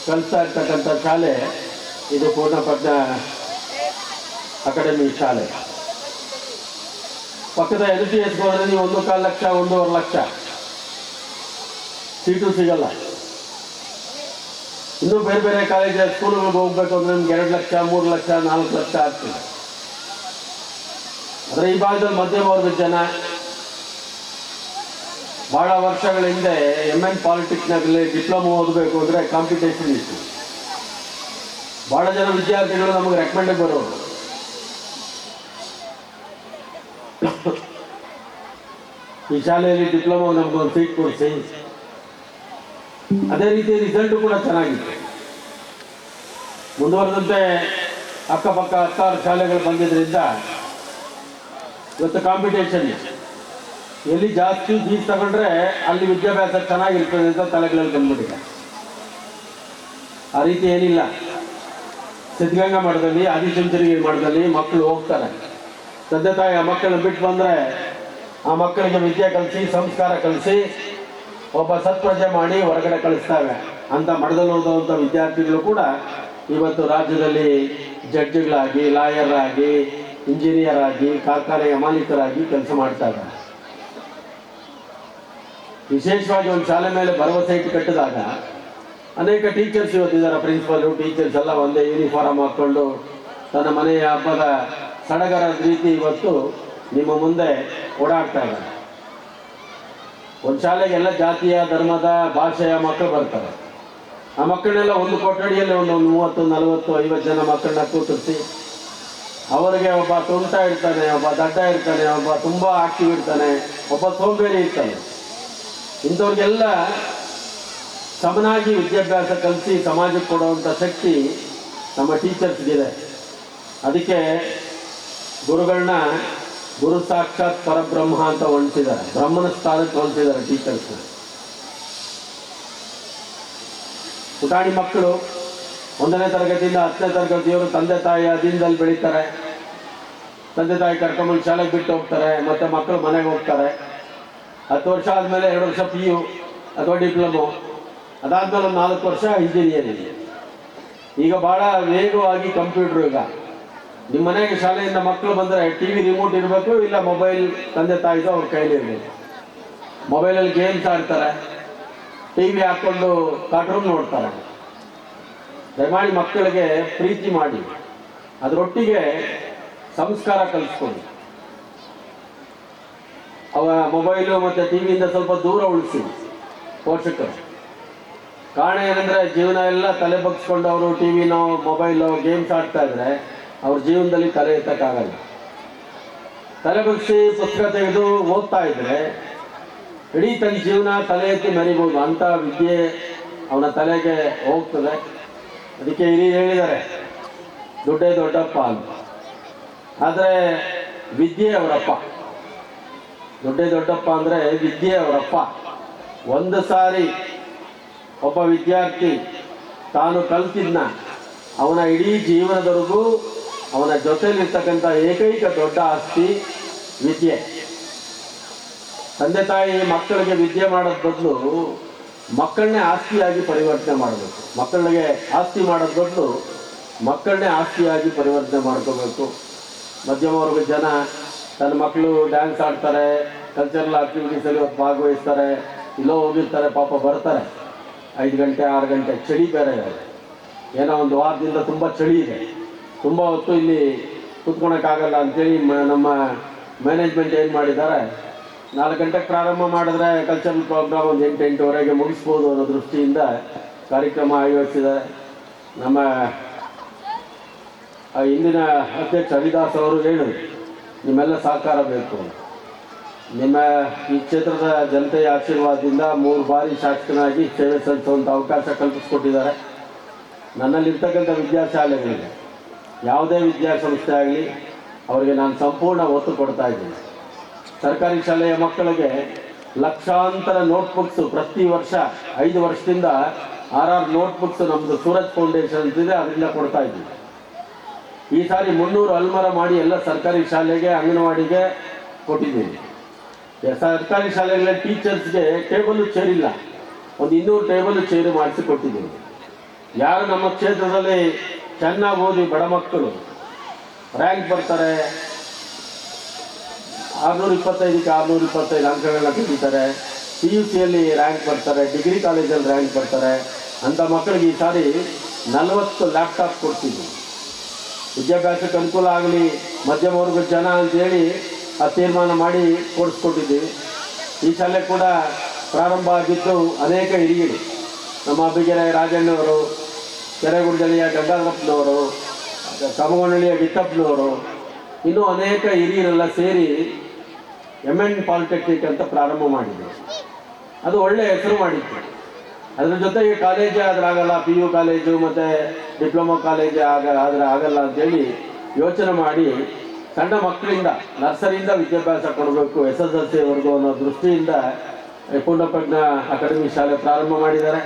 ಕಲಿಸ್ತಾ ಇರ್ತಕ್ಕಂಥ ಶಾಲೆ ಇದು ಪೂರ್ಣಪ್ರಜ್ಞಾ ಅಕಾಡೆಮಿ ಶಾಲೆ. ಪಕ್ಕದ LPS ಹೋದರೆ ನೀವು 1.25 ಲಕ್ಷ 1.5 ಲಕ್ಷ ಸೀಟು ಸಿಗಲ್ಲ. ಇನ್ನೂ ಬೇರೆ ಬೇರೆ ಕಾಲೇಜ್ ಸ್ಕೂಲ್ಗಳಿಗೆ ಹೋಗ್ಬೇಕು ಅಂದರೆ ನಿಮ್ಗೆ 2 ಲಕ್ಷ 3 ಲಕ್ಷ 4 ಲಕ್ಷ ಆಗ್ತದೆ. ಆದರೆ ಈ ಭಾಗದಲ್ಲಿ ಮಧ್ಯಮ ವರ್ಗದ ಜನ ಭಾಳ ವರ್ಷಗಳ ಹಿಂದೆ MN ಪಾಲಿಟೆಕ್ನಲ್ಲಿ ಡಿಪ್ಲೊಮಾ ಓದಬೇಕು ಅಂದರೆ ಕಾಂಪಿಟೇಷನ್ ಇತ್ತು. ಭಾಳ ಜನ ವಿದ್ಯಾರ್ಥಿಗಳು ನಮಗೆ ರೆಕಮೆಂಡಿಗೆ ಬರೋರು. ಈ ಶಾಲೆಯಲ್ಲಿ ಡಿಪ್ಲೊಮಾ ನಮಗೊಂದು ಸೀಟ್ ಕೊಡಿಸಿ. ಅದೇ ರೀತಿ ರಿಸಲ್ಟು ಕೂಡ ಚೆನ್ನಾಗಿತ್ತು. ಮುಂದುವರೆದಂತೆ ಅಕ್ಕಪಕ್ಕ 16 ಶಾಲೆಗಳು ಬಂದಿದ್ದರಿಂದ ಇವತ್ತು ಕಾಂಪಿಟೇಷನ್ ಎಲ್ಲಿ ಜಾಸ್ತಿ ಫೀಸ್ ತಗೊಂಡ್ರೆ ಅಲ್ಲಿ ವಿದ್ಯಾಭ್ಯಾಸ ಚೆನ್ನಾಗಿರ್ತದೆ ಅಂತ ತಲೆಗಳಲ್ಲಿ ಬಂದ್ಬಿಟ್ಟಿದೆ. ಆ ರೀತಿ ಏನಿಲ್ಲ. ಸಿದ್ಧಗಂಗಾ ಮಠದಲ್ಲಿ, ಆದಿಚುಂಚನಗಿರಿ ಮಠದಲ್ಲಿ ಮಕ್ಕಳು ಹೋಗ್ತಾರೆ. ತಂದೆ ತಾಯಿ ಆ ಮಕ್ಕಳನ್ನ ಬಿಟ್ಟು ಬಂದರೆ ಆ ಮಕ್ಕಳಿಗೆ ವಿದ್ಯೆ ಕಲಿಸಿ, ಸಂಸ್ಕಾರ ಕಲಿಸಿ, ಒಬ್ಬ ಸತ್ಪ್ರಜೆ ಮಾಡಿ ಹೊರಗಡೆ ಕಳಿಸ್ತಾರೆ ಅಂತ ಮಠದಲ್ಲಿ ಓದುವಂಥ ವಿದ್ಯಾರ್ಥಿಗಳು ಕೂಡ ಇವತ್ತು ರಾಜ್ಯದಲ್ಲಿ ಜಡ್ಜ್ಗಳಾಗಿ, ಲಾಯರ್ ಆಗಿ, ಇಂಜಿನಿಯರ್ ಆಗಿ, ಕಾರ್ಖಾನೆಯ ಮಾಲೀಕರಾಗಿ ಕೆಲಸ ಮಾಡ್ತಾ ಇದ್ದಾರೆ. ವಿಶೇಷವಾಗಿ ಒಂದು ಶಾಲೆ ಮೇಲೆ ಭರವಸೆ ಇಟ್ಟು ಕಟ್ಟಿದಾಗ ಅನೇಕ ಟೀಚರ್ಸ್ ಇವತ್ತಿದ್ದಾರೆ, ಪ್ರಿನ್ಸಿಪಲು ಟೀಚರ್ಸ್ ಎಲ್ಲ ಒಂದೇ ಯೂನಿಫಾರ್ಮ್ ಹಾಕ್ಕೊಂಡು ತನ್ನ ಮನೆಯ ಹಬ್ಬದ ಸಡಗರದ ರೀತಿ ಇವತ್ತು ನಿಮ್ಮ ಮುಂದೆ ಓಡಾಡ್ತಾ ಇದ್ದಾರೆ. ಒಂದು ಶಾಲೆಗೆ ಎಲ್ಲ ಜಾತಿಯ ಧರ್ಮದ ಭಾಷೆಯ ಮಕ್ಕಳು ಬರ್ತಾರೆ. ಆ ಮಕ್ಕಳನ್ನೆಲ್ಲ ಒಂದು ಕೊಠಡಿಯಲ್ಲಿ ಒಂದು 30, 40, 50 ಜನ ಮಕ್ಕಳನ್ನ ಕೂತಿಸಿ ಅವರಿಗೆ ಒಬ್ಬ ತುಂಟ ಇರ್ತಾನೆ, ಒಬ್ಬ ದಡ್ಡ ಇರ್ತಾನೆ, ಒಬ್ಬ ತುಂಬ ಆಕ್ಟಿವ್ ಇರ್ತಾನೆ, ಒಬ್ಬ ಸೋಂಬೇರಿ ಇರ್ತಾನೆ. ಇಂಥವ್ರಿಗೆಲ್ಲ ಸಮನಾಗಿ ವಿದ್ಯಾಭ್ಯಾಸ ಕಲಿಸಿ ಸಮಾಜಕ್ಕೆ ಕೊಡುವಂಥ ಶಕ್ತಿ ನಮ್ಮ ಟೀಚರ್ಸ್ಗಿದೆ. ಅದಕ್ಕೆ ಗುರುಗಳನ್ನ ಗುರು ಸಾಕ್ಷಾತ್ ಪರಬ್ರಹ್ಮ ಅಂತ ಹೊಂಟಿದ್ದಾರೆ, ಬ್ರಹ್ಮನ ಸ್ಥಾನಕ್ಕೆ ಹೊಂಟಿದ್ದಾರೆ ಟೀಚರ್ಸ್. ಪುಟಾಣಿ ಮಕ್ಕಳು 1ನೇ ತರಗತಿಯಿಂದ 10ನೇ ತರಗತಿಯವರು ತಂದೆ ತಾಯಿ ಅಧೀನದಲ್ಲಿ ಬೆಳೀತಾರೆ. ತಂದೆ ತಾಯಿ ಕರ್ಕೊಂಬಂದು ಶಾಲೆಗೆ ಬಿಟ್ಟು ಹೋಗ್ತಾರೆ, ಮತ್ತು ಮಕ್ಕಳು ಮನೆಗೆ ಹೋಗ್ತಾರೆ. 10 ವರ್ಷ ಆದಮೇಲೆ 2 ವರ್ಷ PU ಅಥವಾ ಡಿಪ್ಲೊಮೊ, ಅದಾದಮೇಲೆ ಒಂದು 4 ವರ್ಷ ಇಂಜಿನಿಯರಿಂಗ್. ಈಗ ಭಾಳ ವೇಗವಾಗಿ ಕಂಪ್ಯೂಟ್ರ್. ಈಗ ನಿಮ್ಮ ಮನೆಗೆ ಶಾಲೆಯಿಂದ ಮಕ್ಕಳು ಬಂದರೆ TV ರಿಮೋಟ್ ಇರಬೇಕು, ಇಲ್ಲ ಮೊಬೈಲ್ ತಂದೆ ತಾಯಿದು ಅವ್ರ ಕೈಲಿ ಇರಬೇಕು. ಮೊಬೈಲಲ್ಲಿ ಗೇಮ್ಸ್ ಆಡ್ತಾರೆ, TV ಹಾಕ್ಕೊಂಡು ಕಾರ್ಟೂನ್ ನೋಡ್ತಾರೆ. ದಯಮಾಡಿ ಮಕ್ಕಳಿಗೆ ಪ್ರೀತಿ ಮಾಡಿ, ಅದರೊಟ್ಟಿಗೆ ಸಂಸ್ಕಾರ ಕಲಿಸ್ಕೊಳ್ಳಿ. ಅವ ಮೊಬೈಲು ಮತ್ತು TVಯಿಂದ ಸ್ವಲ್ಪ ದೂರ ಉಳಿಸಿ ಪೋಷಕರು. ಕಾರಣ ಏನಂದರೆ ಜೀವನ ಎಲ್ಲ ತಲೆ ಬಗ್ಸ್ಕೊಂಡು ಅವರು TVನೋ ಮೊಬೈಲೋ ಗೇಮ್ಸ್ ಆಡ್ತಾ ಇದ್ರೆ ಅವ್ರ ಜೀವನದಲ್ಲಿ ತಲೆ ಎತ್ತಕ್ಕಾಗಲ್ಲ. ತಲೆ ಬಗ್ಸಿ ಪುಸ್ತಕ ತೆಗೆದು ಓದ್ತಾ ಇದ್ರೆ ಇಡೀ ತನ್ನ ಜೀವನ ತಲೆ ಎತ್ತಿ ಮೆರಿಬೋದು. ಅಂಥ ವಿದ್ಯೆ ಅವನ ತಲೆಗೆ ಹೋಗ್ತದೆ. ಅದಕ್ಕೆ ಹಿರಿಯರು ಹೇಳಿದ್ದಾರೆ, ದುಡ್ಡೇ ದೊಡ್ಡಪ್ಪ ಅಂತ. ಆದರೆ ವಿದ್ಯೆ ಅವರಪ್ಪ. ದುಡ್ಡೇ ದೊಡ್ಡಪ್ಪ ಅಂದರೆ ವಿದ್ಯೆ ಅವರಪ್ಪ. ಒಂದು ಸಾರಿ ಒಬ್ಬ ವಿದ್ಯಾರ್ಥಿ ತಾನು ಕಲ್ತಿದ್ನ ಅವನ ಇಡೀ ಜೀವನದವರೆಗೂ ಅವನ ಜೊತೆಯಲ್ಲಿರ್ತಕ್ಕಂಥ ಏಕೈಕ ದೊಡ್ಡ ಆಸ್ತಿ ವಿದ್ಯೆ. ತಂದೆ ತಾಯಿ ಮಕ್ಕಳಿಗೆ ವಿದ್ಯೆ ಮಾಡೋದ್ ಬದಲು ಮಕ್ಕಳನ್ನೇ ಆಸ್ತಿಯಾಗಿ ಪರಿವರ್ತನೆ ಮಾಡಬೇಕು. ಮಕ್ಕಳಿಗೆ ಆಸ್ತಿ ಮಾಡೋದ್ ಬದಲು ಮಕ್ಕಳನ್ನೇ ಆಸ್ತಿಯಾಗಿ ಪರಿವರ್ತನೆ ಮಾಡ್ಕೋಬೇಕು. ಮಧ್ಯಮ ವರ್ಗದ ಜನ ತನ್ನ ಮಕ್ಕಳು ಡ್ಯಾನ್ಸ್ ಆಡ್ತಾರೆ, ಕಲ್ಚರಲ್ ಆಕ್ಟಿವಿಟೀಸಲ್ಲಿ ಇವತ್ತು ಭಾಗವಹಿಸ್ತಾರೆ, ಇಲ್ಲೋ ಹೋಗಿರ್ತಾರೆ, ಪಾಪ ಬರ್ತಾರೆ 5 ಗಂಟೆ 6 ಗಂಟೆ, ಚಳಿ ಬೇರೆ ಇದೆ. ಏನೋ ಒಂದು ವಾರದಿಂದ ತುಂಬ ಚಳಿ ಇದೆ, ತುಂಬ ಹೊತ್ತು ಇಲ್ಲಿ ಕೂತ್ಕೊಳಕ್ಕಾಗಲ್ಲ ಅಂತೇಳಿ ನಮ್ಮ ಮ್ಯಾನೇಜ್ಮೆಂಟ್ ಏನು ಮಾಡಿದ್ದಾರೆ, 4 ಗಂಟೆಗೆ ಪ್ರಾರಂಭ ಮಾಡಿದ್ರೆ ಕಲ್ಚರಲ್ ಪ್ರೋಗ್ರಾಮ್ ಒಂದು 8, 8:15 ಮುಗಿಸ್ಬೋದು ಅನ್ನೋ ದೃಷ್ಟಿಯಿಂದ ಕಾರ್ಯಕ್ರಮ ಆಯೋಜಿಸಿದ್ದಾರೆ. ನಮ್ಮ ಇಂದಿನ ಅಧ್ಯಕ್ಷ ಹರಿದಾಸ್ ಅವರು ಹೇಳಿದರು, ನಿಮ್ಮೆಲ್ಲ ಸಹಕಾರ ಬೇಕು. ನಿಮ್ಮ ಈ ಕ್ಷೇತ್ರದ ಜನತೆಯ ಆಶೀರ್ವಾದದಿಂದ 3 ಬಾರಿ ಶಾಸಕನಾಗಿ ಸೇವೆ ಸಲ್ಲಿಸುವಂಥ ಅವಕಾಶ ಕಲ್ಪಿಸ್ಕೊಟ್ಟಿದ್ದಾರೆ. ನನ್ನಲ್ಲಿರ್ತಕ್ಕಂಥ ವಿದ್ಯಾಶಾಲೆಗಳಿಗೆ ಯಾವುದೇ ವಿದ್ಯಾಸಂಸ್ಥೆ ಆಗಲಿ ಅವರಿಗೆ ನಾನು ಸಂಪೂರ್ಣ ಒತ್ತು ಕೊಡ್ತಾ ಇದ್ದೀನಿ. ಸರ್ಕಾರಿ ಶಾಲೆಯ ಮಕ್ಕಳಿಗೆ ಲಕ್ಷಾಂತರ ನೋಟ್ಬುಕ್ಸು ಪ್ರತಿ ವರ್ಷ 5 ವರ್ಷದಿಂದ 6 ನೋಟ್ಬುಕ್ಸ್ ನಮ್ಮದು ಸೂರಜ್ ಫೌಂಡೇಶನ್ ಅಂತಿದೆ, ಅದರಿಂದ ಕೊಡ್ತಾ ಇದ್ದೀವಿ. ಈ ಸಾರಿ 300 ಅಲ್ಮರ ಮಾಡಿ ಎಲ್ಲ ಸರ್ಕಾರಿ ಶಾಲೆಗೆ ಅಂಗನವಾಡಿಗೆ ಕೊಟ್ಟಿದ್ದೀವಿ. ಸರ್ಕಾರಿ ಶಾಲೆಗಳ ಟೀಚರ್ಸ್ಗೆ ಟೇಬಲು ಚೇರ್ ಇಲ್ಲ, ಒಂದು 200 ಟೇಬಲು ಚೇರು ಮಾಡಿಸಿ ಕೊಟ್ಟಿದ್ದೀವಿ. ಯಾರು ನಮ್ಮ ಕ್ಷೇತ್ರದಲ್ಲಿ ಚೆನ್ನಾಗಿ ಓದಿ ಬಡ ಮಕ್ಕಳು ರ್ಯಾಂಕ್ ಬರ್ತಾರೆ, 625ಕ್ಕೆ 625 ಅಂಕಗಳನ್ನ ತೆಗಿತಾರೆ, PUCಯಲ್ಲಿ ರ್ಯಾಂಕ್ ಬರ್ತಾರೆ, ಡಿಗ್ರಿ ಕಾಲೇಜಲ್ಲಿ ರ್ಯಾಂಕ್ ಬರ್ತಾರೆ, ಅಂಥ ಮಕ್ಕಳಿಗೆ ಈ ಸಾರಿ 40 ಲ್ಯಾಪ್ಟಾಪ್ ಕೊಡ್ತೀವಿ. ವಿದ್ಯಾಭ್ಯಾಸಕ್ಕೆ ಅನುಕೂಲ ಆಗಲಿ ಮಧ್ಯಮ ವರ್ಗದ ಜನ ಅಂತೇಳಿ ಆ ತೀರ್ಮಾನ ಮಾಡಿ ಕೊಡಿಸ್ಕೊಟ್ಟಿದ್ದೀವಿ. ಈ ಶಾಲೆ ಕೂಡ ಪ್ರಾರಂಭ ಆಗಿದ್ದು ಅನೇಕ ಹಿರಿಯರು, ನಮ್ಮ ಅಬ್ಬಿಗೆರೆ ರಾಜಣ್ಣವರು, ಕೆರೆಗುಡ್ದಳ್ಳಿಯ ಗಂಗಾಧರಪ್ಪನವರು, ಕಮಗೊಂಡಳ್ಳಿಯ ಗಿತ್ತಪ್ಪನವರು, ಇನ್ನೂ ಅನೇಕ ಹಿರಿಯರೆಲ್ಲ ಸೇರಿ MN ಪಾಲಿಟೆಕ್ನಿಕ್ ಅಂತ ಪ್ರಾರಂಭ ಮಾಡಿದ್ದರು. ಅದು ಒಳ್ಳೆಯ ಹೆಸರು ಮಾಡಿತ್ತು. ಅದ್ರ ಜೊತೆಗೆ ಕಾಲೇಜೇ ಆದ್ರೆ ಆಗಲ್ಲ, PU ಕಾಲೇಜು ಮತ್ತು ಡಿಪ್ಲೊಮಾ ಕಾಲೇಜೇ ಆದರೆ ಆಗಲ್ಲ ಅಂತೇಳಿ ಯೋಚನೆ ಮಾಡಿ ಸಣ್ಣ ಮಕ್ಕಳಿಂದ ನರ್ಸರಿಯಿಂದ ವಿದ್ಯಾಭ್ಯಾಸ ಕೊಡಬೇಕು SSLCವರೆಗೂ ಅನ್ನೋ ದೃಷ್ಟಿಯಿಂದ ಪೂರ್ಣಪ್ರಜ್ಞಾ ಅಕಾಡೆಮಿ ಶಾಲೆ ಪ್ರಾರಂಭ ಮಾಡಿದ್ದಾರೆ.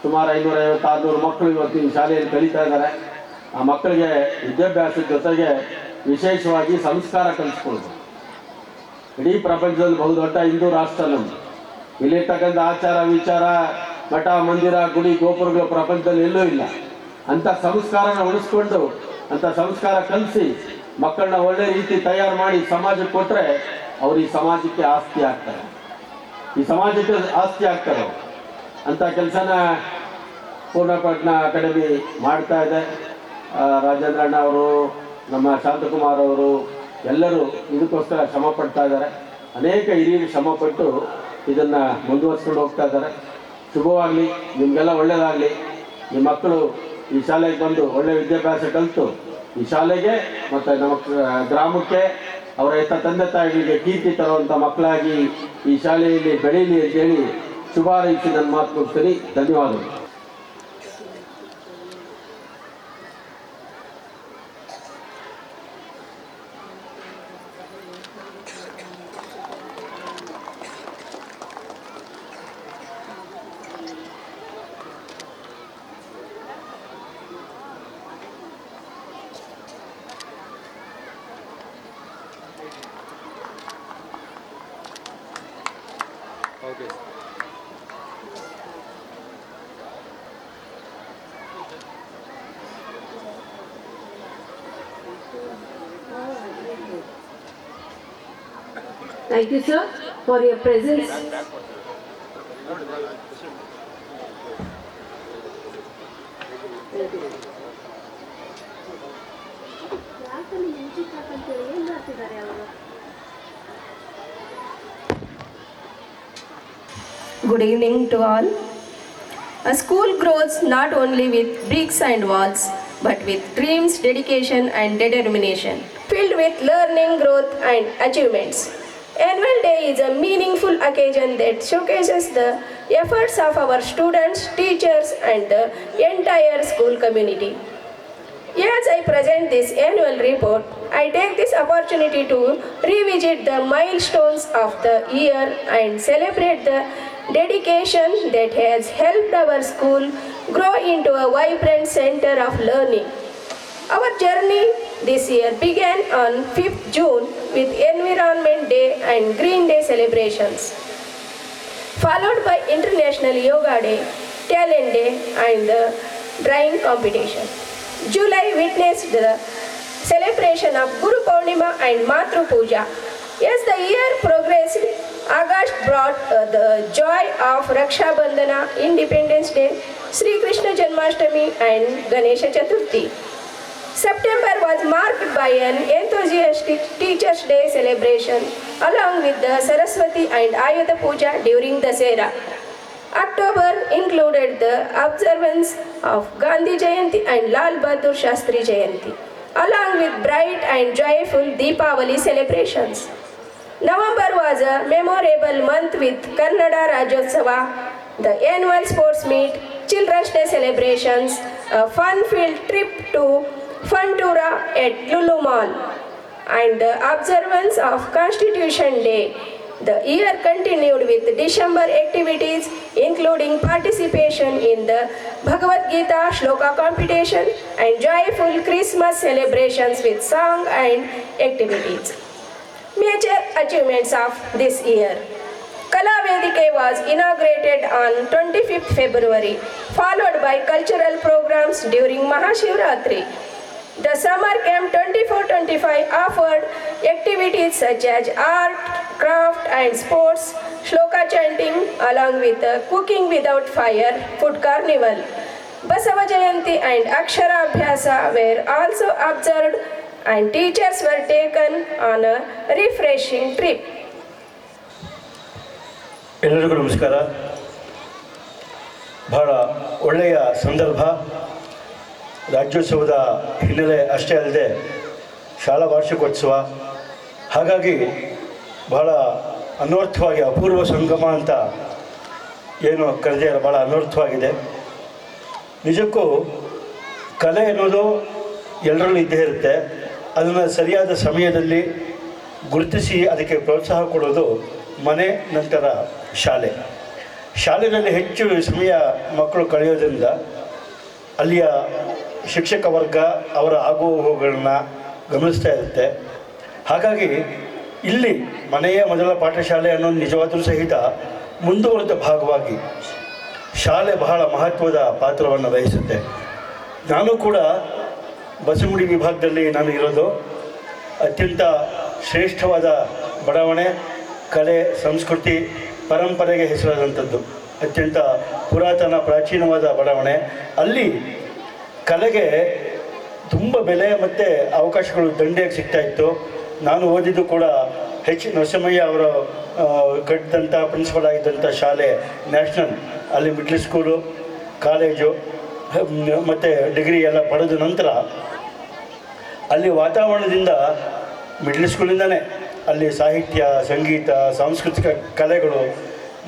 ಸುಮಾರು 550-600 ಮಕ್ಕಳು ಇವತ್ತು ಈ ಶಾಲೆಯಲ್ಲಿ ಕಲಿತಾ ಇದ್ದಾರೆ. ಆ ಮಕ್ಕಳಿಗೆ ವಿದ್ಯಾಭ್ಯಾಸದ ಜೊತೆಗೆ ವಿಶೇಷವಾಗಿ ಸಂಸ್ಕಾರ ಕಲಿಸ್ಕೊಳ್ಬೇಕು. ಇಡೀ ಪ್ರಪಂಚದಲ್ಲಿ ಬಹುದೊಡ್ಡ ಹಿಂದೂ ರಾಷ್ಟ್ರ ನಮ್ಮದು. ಇಲ್ಲಿರ್ತಕ್ಕಂಥ ಆಚಾರ ವಿಚಾರ, ಮಠ ಮಂದಿರ ಗುಡಿ ಗೋಪುರಗಳು ಪ್ರಪಂಚದಲ್ಲಿ ಎಲ್ಲೂ ಇಲ್ಲ. ಅಂಥ ಸಂಸ್ಕಾರನ ಉಳಿಸ್ಕೊಂಡು ಅಂಥ ಸಂಸ್ಕಾರ ಕಲಿಸಿ ಮಕ್ಕಳನ್ನ ಒಳ್ಳೆ ರೀತಿ ತಯಾರು ಮಾಡಿ ಸಮಾಜಕ್ಕೆ ಕೊಟ್ಟರೆ ಅವ್ರು ಈ ಸಮಾಜಕ್ಕೆ ಆಸ್ತಿ ಆಗ್ತಾರೆ. ಈ ಸಮಾಜಕ್ಕೆ ಆಸ್ತಿ ಆಗ್ತಾರೆ ಅಂಥ ಕೆಲಸನ ಪೂರ್ಣಪ್ರಜ್ಞಾ ಅಕಾಡೆಮಿ ಮಾಡ್ತಾ ಇದೆ. ರಾಜೇಂದ್ರ ಅಣ್ಣ ಅವರು, ನಮ್ಮ ಶಾಂತಕುಮಾರ್ ಅವರು ಎಲ್ಲರೂ ಇದಕ್ಕೋಸ್ಕರ ಶ್ರಮ ಪಡ್ತಾ ಇದ್ದಾರೆ. ಅನೇಕ ಹಿರಿಯರು ಶ್ರಮಪಟ್ಟು ಇದನ್ನು ಮುಂದುವರ್ಸ್ಕೊಂಡು ಹೋಗ್ತಾ ಇದ್ದಾರೆ. ಶುಭವಾಗಲಿ, ನಿಮಗೆಲ್ಲ ಒಳ್ಳೆಯದಾಗಲಿ. ನಿಮ್ಮ ಮಕ್ಕಳು ಈ ಶಾಲೆಗೆ ಬಂದು ಒಳ್ಳೆಯ ವಿದ್ಯಾಭ್ಯಾಸ ಕಲಿತು ಈ ಶಾಲೆಗೆ ಮತ್ತು ನಮ್ಮ ಗ್ರಾಮಕ್ಕೆ ಅವರ ಹೆತ್ತ ತಂದೆ ತಾಯಿಗಳಿಗೆ ಕೀರ್ತಿ ತರುವಂಥ ಮಕ್ಕಳಾಗಿ ಈ ಶಾಲೆಯಲ್ಲಿ ಬೆಳೀಲಿ ಅಂತೇಳಿ ಶುಭ ಹಾರೈಸಿ ನನ್ನ ಮಾತು ಮುಗಿಸ್ತೀನಿ. ಧನ್ಯವಾದಗಳು. Okay. Thank you, sir, for your presence. Good evening to all. A school grows not only with bricks and walls, but with dreams, dedication, and determination, filled with learning, growth, and achievements. Annual Day is a meaningful occasion that showcases the efforts of our students, teachers, and the entire school community. As I present this annual report, I take this opportunity to revisit the milestones of the year and celebrate the dedication that has helped our school grow into a vibrant center of learning. Our journey this year began on 5th June with Environment Day and Green Day celebrations, followed by International Yoga Day, Talent Day, and the drawing competition. July witnessed the celebration of Guru Purnima and Matru Puja. As the year progressed, August brought the joy of Raksha Bandhana, Independence Day, Sri Krishna Janmashtami, and Ganesha Chaturthi. September was marked by an enthusiastic Teachers' Day celebration, along with the Saraswati and Ayudha Puja during Dasera. October included the observance of Gandhi Jayanti and Lal Bahadur Shastri Jayanti, along with bright and joyful Deepavali celebrations. November was a memorable month with Kannada Rajyotsava, the annual sports meet, Children's Day celebrations, a fun-filled trip to Funtura at Lulu Mall, and the observance of Constitution Day. The year continued with December activities, including participation in the Bhagavad Gita Shloka competition and joyful Christmas celebrations with song and activities. Major achievements of this year. Kala Vedike was inaugurated on 25th February, followed by cultural programs during Mahashivratri. The summer camp 24-25 offered activities such as art, craft and sports, shloka chanting, along with cooking without fire, food carnival. Basava Jayanti and Akshara Abhyasa were also observed and teachers were taken on a refreshing trip. ಎಲ್ಲರಿಗೂ ನಮಸ್ಕಾರ. ಬಹಳ ಒಳ್ಳೆಯ ಸಂದರ್ಭ. ರಾಜ್ಯೋತ್ಸವದ ಹಿನ್ನೆಲೆ ಅಷ್ಟೇ ಅಲ್ಲದೆ ಶಾಲಾ ವಾರ್ಷಿಕೋತ್ಸವ, ಹಾಗಾಗಿ ಬಹಳ ಅನರ್ಥವಾಗಿ ಅಪೂರ್ವ ಸಂಗಮ ಅಂತ ಏನು ಕರೆದೇ ಭಾಳ ಅನರ್ಥವಾಗಿದೆ. ನಿಜಕ್ಕೂ ಕಲೆ ಅನ್ನೋದು ಎಲ್ಲರಲ್ಲೂ ಇದ್ದೇ ಇರುತ್ತೆ. ಅದನ್ನು ಸರಿಯಾದ ಸಮಯದಲ್ಲಿ ಗುರುತಿಸಿ ಅದಕ್ಕೆ ಪ್ರೋತ್ಸಾಹ ಕೊಡೋದು ಮನೆ, ನಂತರ ಶಾಲೆ. ಶಾಲೆಯಲ್ಲಿ ಹೆಚ್ಚು ಸಮಯ ಮಕ್ಕಳು ಕಳೆಯೋದ್ರಿಂದ ಅಲ್ಲಿಯ ಶಿಕ್ಷಕ ವರ್ಗ ಅವರ ಆಗುಹೋಗುಗಳನ್ನ ಗಮನಿಸ್ತಾ ಇರುತ್ತೆ. ಹಾಗಾಗಿ ಇಲ್ಲಿ ಮನೆಯ ಮೊದಲ ಪಾಠಶಾಲೆ ಅನ್ನೋದು ನಿಜವಾದರೂ ಸಹಿತ ಮುಂದುವರೆದ ಭಾಗವಾಗಿ ಶಾಲೆ ಬಹಳ ಮಹತ್ವದ ಪಾತ್ರವನ್ನು ವಹಿಸುತ್ತೆ. ನಾನು ಕೂಡ ಬಸವಗುಡಿ ವಿಭಾಗದಲ್ಲಿ ನಾನು ಇರೋದು. ಅತ್ಯಂತ ಶ್ರೇಷ್ಠವಾದ ಬಡಾವಣೆ, ಕಲೆ, ಸಂಸ್ಕೃತಿ ಪರಂಪರೆಗೆ ಹೆಸರಾದಂಥದ್ದು, ಅತ್ಯಂತ ಪುರಾತನ ಪ್ರಾಚೀನವಾದ ಬಡಾವಣೆ. ಅಲ್ಲಿ ಕಲೆಗೆ ತುಂಬ ಬೆಲೆ ಮತ್ತು ಅವಕಾಶಗಳು ದಂಡಿಯಾಗಿ ಸಿಗ್ತಾಯಿತ್ತು. ನಾನು ಓದಿದ್ದು ಕೂಡ ನರಸಿಂಹಯ್ಯ ಅವರ ಕಟ್ಟಿದಂಥ ಪ್ರಿನ್ಸಿಪಲ್ ಆಗಿದ್ದಂಥ ಶಾಲೆ ನ್ಯಾಷನಲ್, ಅಲ್ಲಿ ಮಿಡ್ಲ್ ಸ್ಕೂಲು, ಕಾಲೇಜು ಮತ್ತು ಡಿಗ್ರಿ ಎಲ್ಲ ಪಡೆದ ನಂತರ ಅಲ್ಲಿ ವಾತಾವರಣದಿಂದ ಮಿಡ್ಲ್ ಸ್ಕೂಲಿಂದನೇ ಅಲ್ಲಿ ಸಾಹಿತ್ಯ, ಸಂಗೀತ, ಸಾಂಸ್ಕೃತಿಕ ಕಲೆಗಳು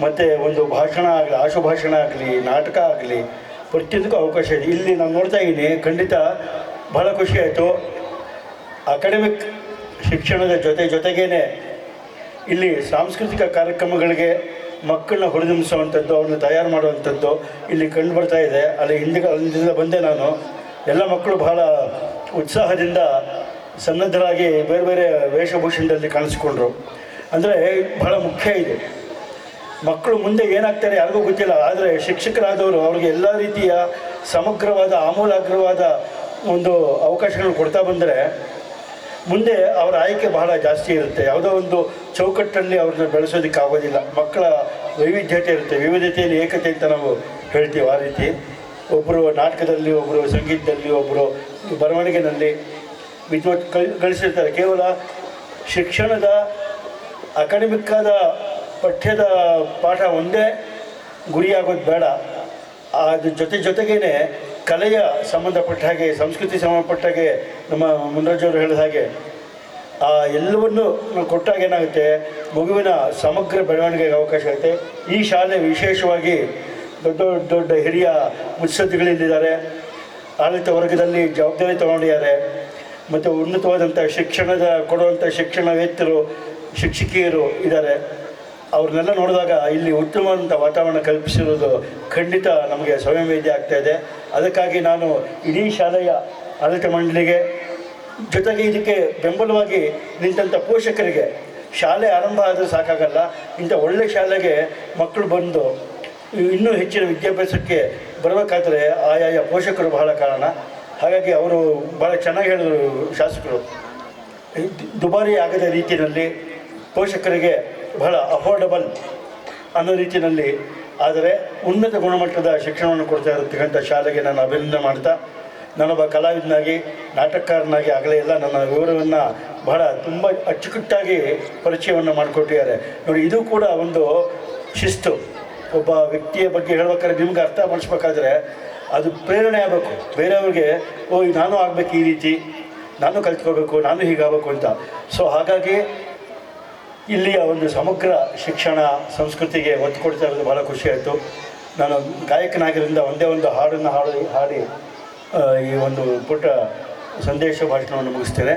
ಮತ್ತು ಒಂದು ಭಾಷಣ ಆಗಲಿ, ಆಶುಭಾಷಣ ಆಗಲಿ, ನಾಟಕ ಆಗಲಿ, ಪ್ರತಿಯೊಂದಕ್ಕೂ ಅವಕಾಶ ಇದೆ. ಇಲ್ಲಿ ನಾನು ನೋಡ್ತಾ ಇದ್ದೀನಿ, ಖಂಡಿತ ಬಹಳ ಖುಷಿಯಾಯಿತು. ಅಕಾಡೆಮಿಕ್ ಶಿಕ್ಷಣದ ಜೊತೆಗೇ ಇಲ್ಲಿ ಸಾಂಸ್ಕೃತಿಕ ಕಾರ್ಯಕ್ರಮಗಳಿಗೆ ಮಕ್ಕಳನ್ನ ಹುರಿದುಂಬಿಸುವಂಥದ್ದು, ಅವ್ರನ್ನ ತಯಾರು ಮಾಡುವಂಥದ್ದು ಇಲ್ಲಿ ಕಂಡು ಬರ್ತಾ ಇದೆ. ಅಲ್ಲಿಂದ ಬಂದೆ ನಾನು. ಎಲ್ಲ ಮಕ್ಕಳು ಬಹಳ ಉತ್ಸಾಹದಿಂದ ಸನ್ನದ್ಧರಾಗಿ ಬೇರೆ ಬೇರೆ ವೇಷಭೂಷಣದಲ್ಲಿ ಕಾಣಿಸ್ಕೊಂಡ್ರು. ಅಂದರೆ ಬಹಳ ಮುಖ್ಯ ಇದು. ಮಕ್ಕಳು ಮುಂದೆ ಏನಾಗ್ತಾರೆ ಯಾರಿಗೂ ಗೊತ್ತಿಲ್ಲ, ಆದರೆ ಶಿಕ್ಷಕರಾದವರು ಅವ್ರಿಗೆ ಎಲ್ಲ ರೀತಿಯ ಸಮಗ್ರವಾದ ಆಮೂಲಾಗ್ರವಾದ ಒಂದು ಅವಕಾಶಗಳು ಕೊಡ್ತಾ ಬಂದರೆ ಮುಂದೆ ಅವರ ಆಯ್ಕೆ ಬಹಳ ಜಾಸ್ತಿ ಇರುತ್ತೆ. ಯಾವುದೋ ಒಂದು ಚೌಕಟ್ಟಲ್ಲಿ ಅವ್ರನ್ನ ಬೆಳೆಸೋದಕ್ಕೆ ಆಗೋದಿಲ್ಲ. ಮಕ್ಕಳ ವೈವಿಧ್ಯತೆ ಇರುತ್ತೆ, ವಿವಿಧತೆಯಲ್ಲಿ ಏಕತೆ ಅಂತ ನಾವು ಹೇಳ್ತೀವಿ. ಆ ರೀತಿ ಒಬ್ಬರು ನಾಟಕದಲ್ಲಿ, ಒಬ್ಬರು ಸಂಗೀತದಲ್ಲಿ, ಒಬ್ಬರು ಬರವಣಿಗೆಯಲ್ಲಿ ವಿದ್ವತ್ ಗಳಿಸಿರ್ತಾರೆ. ಕೇವಲ ಶಿಕ್ಷಣದ ಅಕಾಡೆಮಿಕ್ಕಾದ ಪಠ್ಯದ ಪಾಠ ಒಂದೇ ಗುರಿಯಾಗೋದು ಬೇಡ. ಅದ್ರ ಜೊತೆಗೇ ಕಲೆಯ ಸಂಬಂಧಪಟ್ಟ ಹಾಗೆ, ಸಂಸ್ಕೃತಿ ಸಂಬಂಧಪಟ್ಟ ಹಾಗೆ ನಮ್ಮ ಮುನ್ರಾಜವರು ಹೇಳಿದ ಹಾಗೆ ಎಲ್ಲವನ್ನು ಕೊಟ್ಟಾಗ ಏನಾಗುತ್ತೆ, ಮಗುವಿನ ಸಮಗ್ರ ಬೆಳವಣಿಗೆಗೆ ಅವಕಾಶ ಆಗುತ್ತೆ. ಈ ಶಾಲೆ ವಿಶೇಷವಾಗಿ ದೊಡ್ಡ ದೊಡ್ಡ ಹಿರಿಯ ಮುತ್ಸದ್ದಿಗಳಿದ್ದಾರೆ, ಆಡಳಿತ ವರ್ಗದಲ್ಲಿ ಜವಾಬ್ದಾರಿ ತಗೊಂಡಿದ್ದಾರೆ, ಮತ್ತು ಉನ್ನತವಾದಂಥ ಕೊಡುವಂಥ ಶಿಕ್ಷಣವೇತ್ತರು, ಶಿಕ್ಷಕಿಯರು ಇದ್ದಾರೆ. ಅವ್ರನ್ನೆಲ್ಲ ನೋಡಿದಾಗ ಇಲ್ಲಿ ಉತ್ತಮವಾದಂಥ ವಾತಾವರಣ ಕಲ್ಪಿಸಿರೋದು ಖಂಡಿತ ನಮಗೆ ಸ್ವಯಂವೇದ್ಯ ಆಗ್ತಾಯಿದೆ. ಅದಕ್ಕಾಗಿ ನಾನು ಇಡೀ ಶಾಲೆಯ ಆಡಳಿತ ಮಂಡಳಿಗೆ, ಜೊತೆಗೆ ಇದಕ್ಕೆ ಬೆಂಬಲವಾಗಿ ನಿಂತಹ ಪೋಷಕರಿಗೆ, ಶಾಲೆ ಆರಂಭ ಆದರೆ ಸಾಕಾಗಲ್ಲ, ಇಂಥ ಒಳ್ಳೆ ಶಾಲೆಗೆ ಮಕ್ಕಳು ಬಂದು ಇನ್ನೂ ಹೆಚ್ಚಿನ ವಿದ್ಯಾಭ್ಯಾಸಕ್ಕೆ ಬರಬೇಕಾದ್ರೆ ಆಯಾಯ ಪೋಷಕರು ಬಹಳ ಕಾರಣ. ಹಾಗಾಗಿ ಅವರು ಭಾಳ ಚೆನ್ನಾಗಿ ಹೇಳಿದರು ಶಾಸಕರು. ದುಬಾರಿ ಆಗದ ರೀತಿಯಲ್ಲಿ ಪೋಷಕರಿಗೆ ಬಹಳ ಅಫೋರ್ಡಬಲ್ ಅನ್ನೋ ರೀತಿಯಲ್ಲಿ, ಆದರೆ ಉನ್ನತ ಗುಣಮಟ್ಟದ ಶಿಕ್ಷಣವನ್ನು ಕೊಡ್ತಾ ಇರತಕ್ಕಂಥ ಶಾಲೆಗೆ ನಾನು ಅಭಿನಂದನೆ ಮಾಡ್ತಾ, ನಾನೊಬ್ಬ ಕಲಾವಿದನಾಗಿ, ನಾಟಕಕಾರನಾಗಿ ಆಗಲೇ ಎಲ್ಲ ನನ್ನ ವಿವರವನ್ನು ಬಹಳ ತುಂಬ ಅಚ್ಚುಕಟ್ಟಾಗಿ ಪರಿಚಯವನ್ನು ಮಾಡಿಕೊಟ್ಟಿದ್ದಾರೆ. ನೋಡಿ, ಇದು ಕೂಡ ಒಂದು ಶಿಸ್ತು. ಒಬ್ಬ ವ್ಯಕ್ತಿಯ ಬಗ್ಗೆ ಹೇಳ್ಬೇಕಾದ್ರೆ ನಿಮ್ಗೆ ಅರ್ಥ ಮಾಡಿಸ್ಬೇಕಾದ್ರೆ ಅದು ಪ್ರೇರಣೆ ಆಗಬೇಕು ಬೇರೆಯವ್ರಿಗೆ. ನಾನು ಆಗಬೇಕು, ಈ ರೀತಿ ನಾನು ಕಲ್ತ್ಕೋಬೇಕು, ನಾನು ಹೀಗಾಗಬೇಕು ಅಂತ. ಸೊ ಹಾಗಾಗಿ ಇಲ್ಲಿಯ ಒಂದು ಸಮಗ್ರ ಶಿಕ್ಷಣ ಸಂಸ್ಕೃತಿಗೆ ಒತ್ತು ಕೊಡ್ತಾ ಇರೋದು ಭಾಳ ಖುಷಿಯಾಯಿತು. ನಾನು ಗಾಯಕನಾಗಿರೋದ್ರಿಂದ ಒಂದೇ ಒಂದು ಹಾಡನ್ನು ಹಾಡಿ ಈ ಒಂದು ಪುಟ್ಟ ಸಂದೇಶ ಭಾಷಣವನ್ನು ಮುಗಿಸ್ತೇನೆ.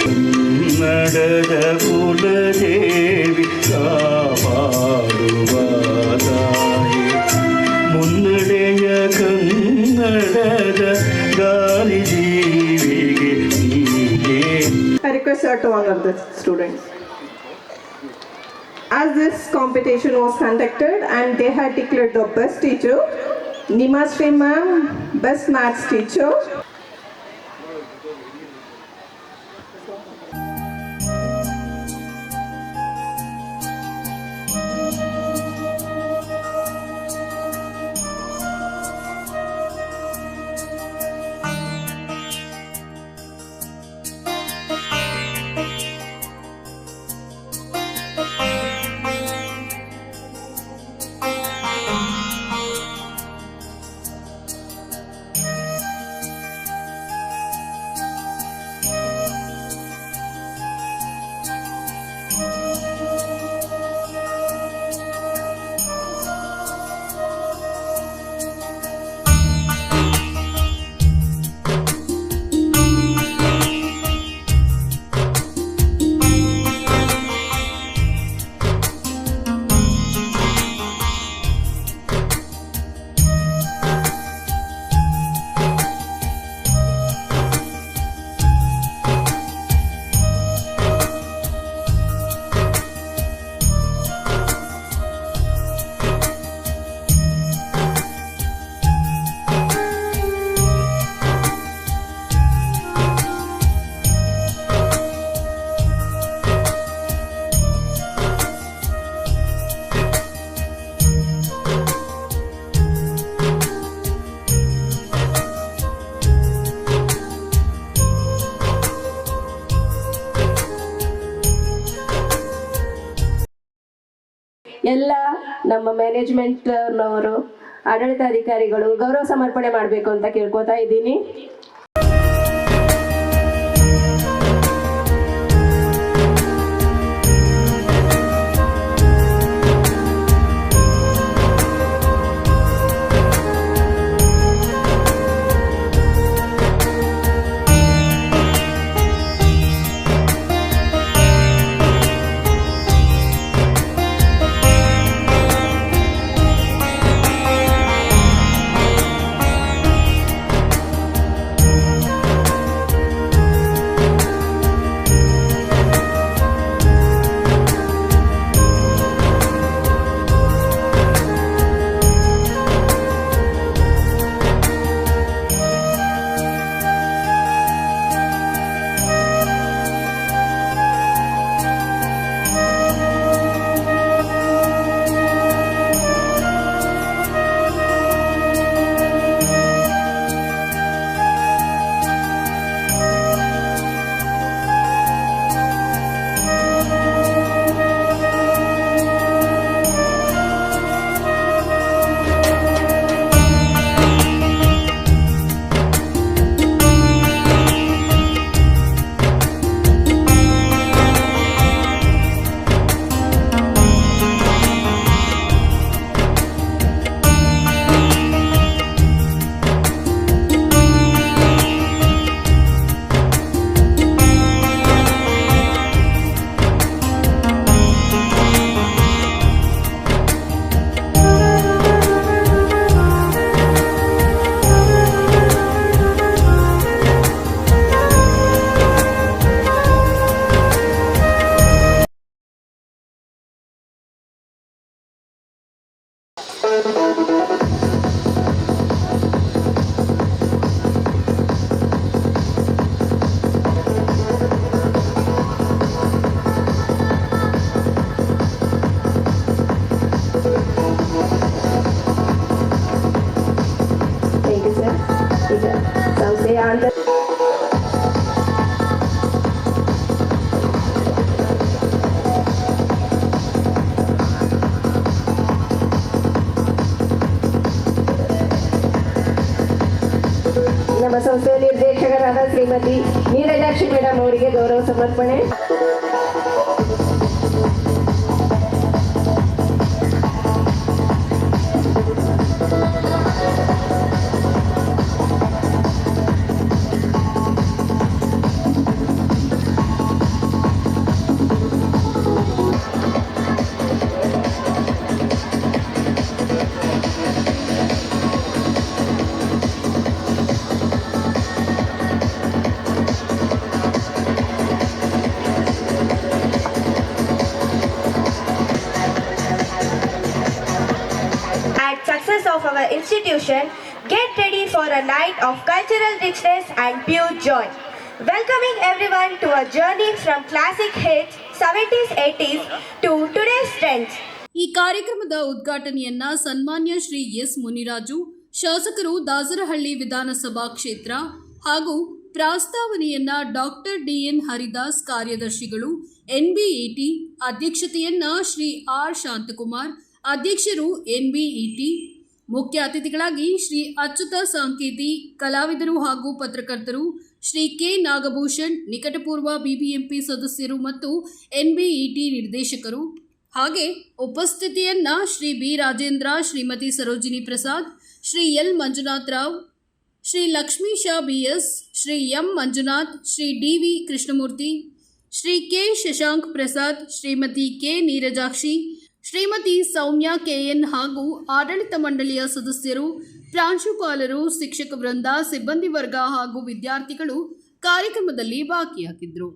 ಕನ್ನಡದ ಕುಲದೇವಿ ಕಾಪಾಡುವ ತಾಯಿ, ಮುನ್ನಡೆಯ ಕನ್ನಡದ ಗಾಳಿ ಜೀವಿಗೆ ನೀಗೆ. I request her to honor the students. As this competition was conducted and they had declared the best teacher, Nima Sri ma'am, best maths teacher. ಎಲ್ಲ ನಮ್ಮ ಮ್ಯಾನೇಜ್ಮೆಂಟ್ನವರು, ಆಡಳಿತಾಧಿಕಾರಿಗಳು ಗೌರವ ಸಮರ್ಪಣೆ ಮಾಡಬೇಕು ಅಂತ ಕೇಳ್ಕೊತಾ ಇದ್ದೀನಿ. ನಮ್ಮ ಸಂಸ್ಥೆಯ ನಿರ್ದೇಶಕರಾದ ಶ್ರೀಮತಿ ನೀರಜಾಕ್ಷಿ ಮೇಡಮ್ ಅವರಿಗೆ ಗೌರವ ಸಮರ್ಪಣೆ. Success of our institution, get ready for a night of cultural richness and pure joy. Welcoming everyone to a journey from classic hits 70s 80s to today's trends. ಈ ಕಾರ್ಯಕ್ರಮದ ಉದ್ಘಾಟನೆಯನ್ನ ಸನ್ಮಾನ್ಯ ಶ್ರೀ ಎಸ್ ಮುನಿರಾಜು, ಶಾಸಕರು ದಾಸರಹಳ್ಳಿ ವಿಧಾನಸಭಾ ಕ್ಷೇತ್ರ ಹಾಗೂ ಪ್ರಾಸ್ತಾವನೆಯನ್ನ ಡಾಕ್ಟರ್ ಡಿಎನ್ ಹರಿದಾಸ್, ಕಾರ್ಯದರ್ಶಿಗಳು ಎನ್ಬಿಇಟಿ, ಅಧ್ಯಕ್ಷತೆಯನ್ನ ಶ್ರೀ ಆರ್ ಶಾಂತಕುಮಾರ್, ಅಧ್ಯಕ್ಷರು ಎನ್ಬಿಇಟಿ, ಮುಖ್ಯ ಅತಿಥಿಗಳಾಗಿ ಶ್ರೀ ಅಚ್ಯುತ ಸಾಂಕೇತಿ, ಕಲಾವಿದರು ಹಾಗೂ ಪತ್ರಕರ್ತರು ಶ್ರೀ ಕೆ ನಾಗಭೂಷಣ್, ನಿಕಟಪೂರ್ವ ಬಿಬಿಎಂಪಿ ಸದಸ್ಯರು ಮತ್ತು ಎನ್ಬಿಇಟಿ ನಿರ್ದೇಶಕರು, ಹಾಗೆ ಉಪಸ್ಥಿತಿಯನ್ನ Shri B Rajendra, Shrimati Sarojini Prasad, Shri L Manjunath Rao, Shri Lakshmisha BS, Shri M Manjunath, Shri DV Krishnamurthy, Shri K Shashank Prasad, Shrimati K Neerajakshi, Shrimati Soumya KN ಹಾಗೂ ಆಡಳಿತ ಮಂಡಳಿಯ ಸದಸ್ಯರು, ಪ್ರಾಂಶುಪಾಲರು, ಶಿಕ್ಷಕ ವೃಂದ, ಸಿಬ್ಬಂದಿ ವರ್ಗ ಹಾಗೂ ವಿದ್ಯಾರ್ಥಿಗಳು ಕಾರ್ಯಕ್ರಮದಲ್ಲಿ ಭಾಗಿಯಾಗಿದ್ದರು.